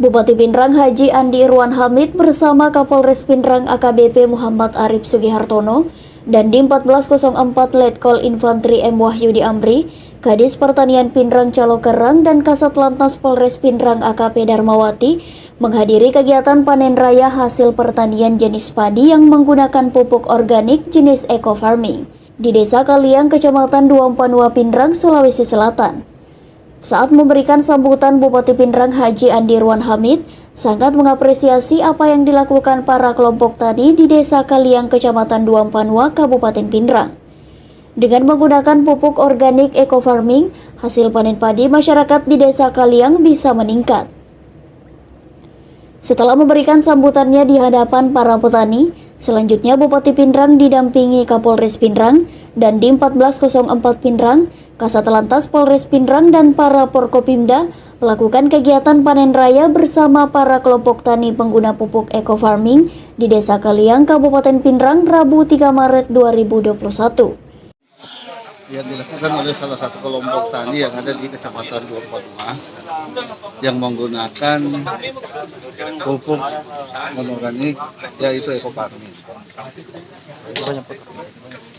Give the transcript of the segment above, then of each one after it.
Bupati Pindrang Haji Andi Irwan Hamid bersama Kapolres Pindrang AKBP Muhammad Arif Sugihartono dan Dim 1404 Letkol Infantri M. Wahyudi Amri, Kadis Pertanian Pindrang Calokerang dan Kasat Lantas Polres Pindrang AKP Darmawati menghadiri kegiatan panen raya hasil pertanian jenis padi yang menggunakan pupuk organik jenis eco farming di Desa Kaliang, Kecamatan Duampanua, Pindrang, Sulawesi Selatan. Saat memberikan sambutan, Bupati Pindrang Haji Andi Irwan Hamid sangat mengapresiasi apa yang dilakukan para kelompok tani di Desa Kaliang, Kecamatan Duampanua, Kabupaten Pindrang. Dengan menggunakan pupuk organik eco farming, hasil panen padi masyarakat di Desa Kaliang bisa meningkat. Setelah memberikan sambutannya di hadapan para petani, selanjutnya Bupati Pindrang didampingi Kapolres Pindrang dan Dim 1404 Pindrang, Kasat Lantas Polres Pindrang dan para Porkopimda melakukan kegiatan panen raya bersama para kelompok tani pengguna pupuk eco farming di Desa Kaliang, Kabupaten Pindrang, Rabu 3 Maret 2021. Yang dilakukan oleh salah satu kelompok tani yang ada di Kecamatan Duampanua yang menggunakan pupuk non-organik, yaitu eco farming.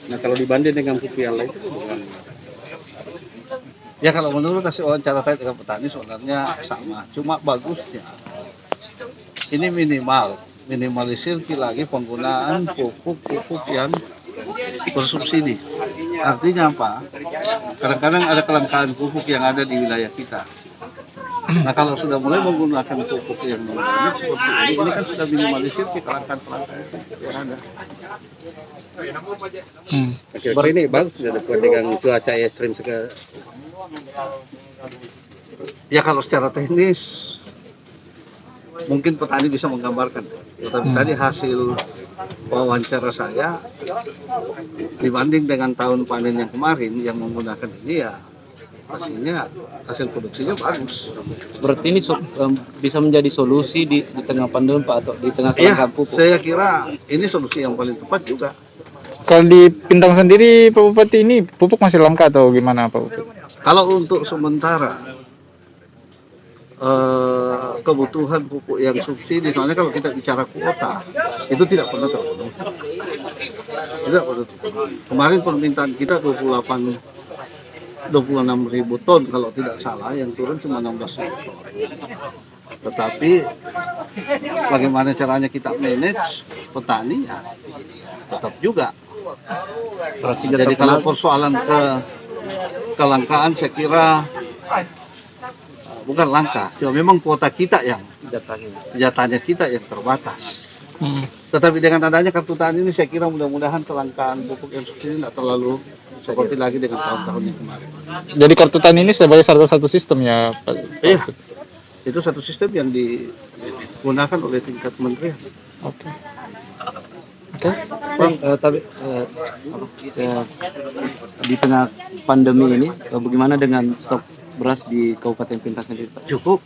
Nah, kalau dibanding dengan pupuk yang lain itu ya, kalau menurut hasil wawancara saya dengan petani sebenarnya sama, cuma bagusnya ini minimalisir lagi penggunaan pupuk yang bersubsidi. Artinya apa? Kadang-kadang ada kelangkaan pupuk yang ada di wilayah kita. Nah, kalau sudah mulai menggunakan pupuk yang non-organik seperti ini kan sudah minimalisir kelangkaan yang ada. Seperti ini bagus dengan cuaca ekstrim sekarang. Ya, kalau secara teknis mungkin petani bisa menggambarkan, tetapi tadi hasil wawancara saya dibanding dengan tahun panen yang kemarin yang menggunakan ini, ya hasil produksinya bagus. Berarti ini bisa menjadi solusi di tengah pandemi, Pak, atau di tengah kelangkaan pupuk? Saya kira ini solusi yang paling tepat juga. Kalau di Pindrang sendiri, Pak Bupati, ini pupuk masih langka atau gimana, Pak Bupati? Kalau untuk sementara kebutuhan pupuk yang subsidi, soalnya kalau kita bicara kuota itu tidak pernah terpenuhi. Kemarin permintaan kita 26.000 ton kalau tidak salah, yang turun cuma 16.000 ton. Tetapi bagaimana caranya kita manage petani, ya tetap juga. Jadi kalau persoalan kelangkaan, saya kira bukan langka, cuma memang kuota kita yang jatahnya kita yang terbatas. Tetapi dengan adanya kartu tani ini, saya kira mudah-mudahan kelangkaan pupuk yang subsidi tidak terlalu seperti lagi dengan tahun-tahun yang kemarin. Jadi kartu tani ini sebagai salah satu sistem ya, Pak? Iya, itu satu sistem yang digunakan oleh tingkat kementerian. Oke. Bang, di tengah pandemi ini, bagaimana dengan stok beras di Kabupaten Pindrang sendiri, Pak? Cukup.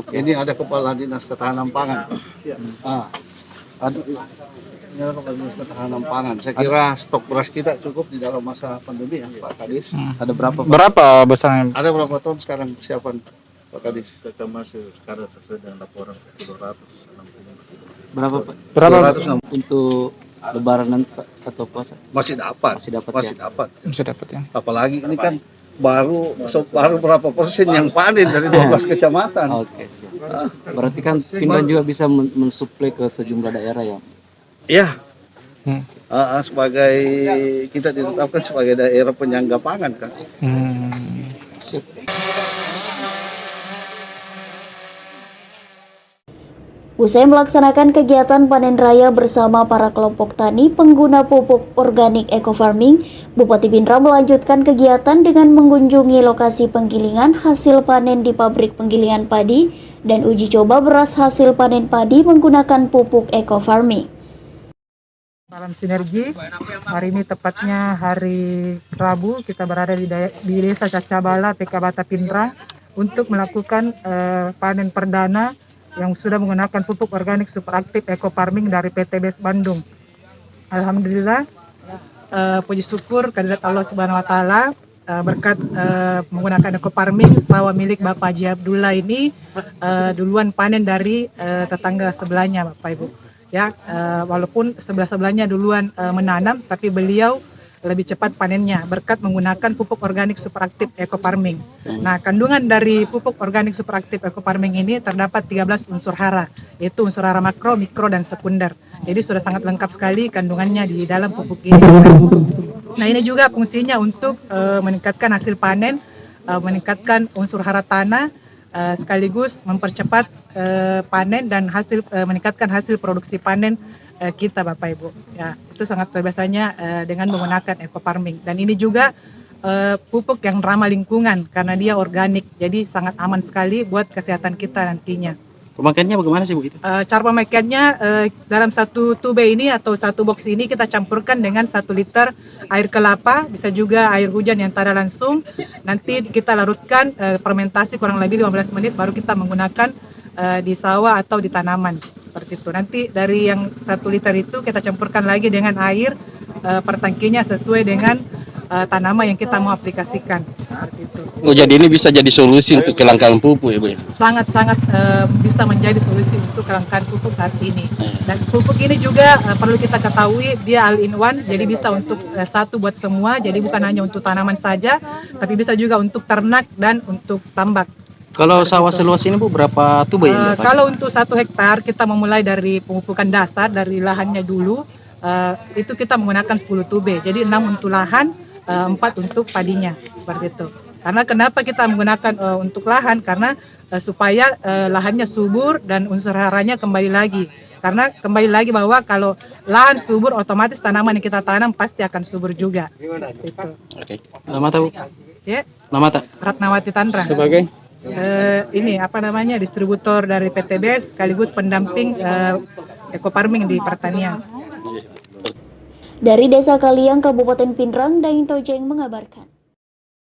Ya? Ini ada Kepala Dinas Ketahanan Pangan. Ada Kepala Dinas Ketahanan Pangan. Saya kira stok beras kita cukup di dalam masa pandemi, ya, Pak Kadis. Ada berapa, Pak? Berapa besarnya? Ada berapa ton sekarang persiapan, Pak Kadis? Kita masih sekarang sesuai dengan laporan 260 kilo. Berapa, Pak? Berapa? 260. Untuk Lebaran nanti, Pak, atau puasa? Masih dapat. Masih dapat, Masih ya? dapat. Bisa dapat ya. Apalagi ini kan baru berapa persen yang panen dari 12 kecamatan. Oke, siap. Berarti kan Pindrang juga bisa mensuplai ke sejumlah daerah ya? Ya, Hmm. sebagai kita ditetapkan sebagai daerah penyangga pangan kan. Sip. Usai melaksanakan kegiatan panen raya bersama para kelompok tani pengguna pupuk organik eco farming, Bupati Pindrang melanjutkan kegiatan dengan mengunjungi lokasi penggilingan hasil panen di pabrik penggilingan padi dan uji coba beras hasil panen padi menggunakan pupuk eco farming. Salam sinergi. Hari ini tepatnya hari Rabu, kita berada di Desa Cacabala, TK Bata Pindrang untuk melakukan panen perdana yang sudah menggunakan pupuk organik super aktif eco farming dari PT BES Bandung. Alhamdulillah, puji syukur kehadirat Allah Subhanahu wa taala, berkat menggunakan eco farming, sawah milik Bapak Haji Abdullah ini duluan panen dari tetangga sebelahnya, Bapak Ibu. Ya, walaupun sebelahnya duluan menanam, tapi beliau lebih cepat panennya berkat menggunakan pupuk organik superaktif eco farming. Nah, kandungan dari pupuk organik superaktif eco farming ini terdapat 13 unsur hara, yaitu unsur hara makro, mikro, dan sekunder. Jadi sudah sangat lengkap sekali kandungannya di dalam pupuk ini. Nah, ini juga fungsinya untuk meningkatkan hasil panen, meningkatkan unsur hara tanah, sekaligus mempercepat panen dan meningkatkan hasil produksi panen kita, Bapak Ibu. Ya, itu sangat biasanya dengan menggunakan eco farming. Dan ini juga pupuk yang ramah lingkungan karena dia organik, jadi sangat aman sekali buat kesehatan kita nantinya. Pemakaiannya bagaimana sih Bu itu? Cara pemakaiannya dalam satu tube ini atau satu box ini kita campurkan dengan 1 liter air kelapa, bisa juga air hujan yang tak ada langsung. Nanti kita larutkan fermentasi kurang lebih 15 menit baru kita menggunakan di sawah atau di tanaman, seperti itu. Nanti dari yang 1 liter itu kita campurkan lagi dengan air per tangkinya sesuai dengan tanaman yang kita mau aplikasikan, seperti itu. Oh, jadi ini bisa jadi solusi untuk kelangkaan pupuk ya Bu ya? Sangat-sangat bisa menjadi solusi untuk kelangkaan pupuk saat ini. Dan pupuk ini juga perlu kita ketahui dia all in one, jadi bisa untuk satu buat semua, jadi bukan hanya untuk tanaman saja, tapi bisa juga untuk ternak dan untuk tambak. Kalau sawah seluas ini Bu, berapa tube ya? Kalau untuk 1 hektar kita memulai dari pemupukan dasar dari lahannya dulu, itu kita menggunakan 10 tube, jadi 6 untuk lahan, 4 untuk padinya, seperti itu. Karena kenapa kita menggunakan untuk lahan? Karena supaya lahannya subur dan unsur haranya kembali lagi. Karena kembali lagi bahwa kalau lahan subur, otomatis tanaman yang kita tanam pasti akan subur juga. Itu. Oke. Nama Bu? Ya. Nama Ratnawati Tandra. Sebagai Ini distributor dari PTB sekaligus pendamping eco farming di pertanian. Dari Desa Kaliang, Kabupaten Pinrang, Daeng Tojeng mengabarkan.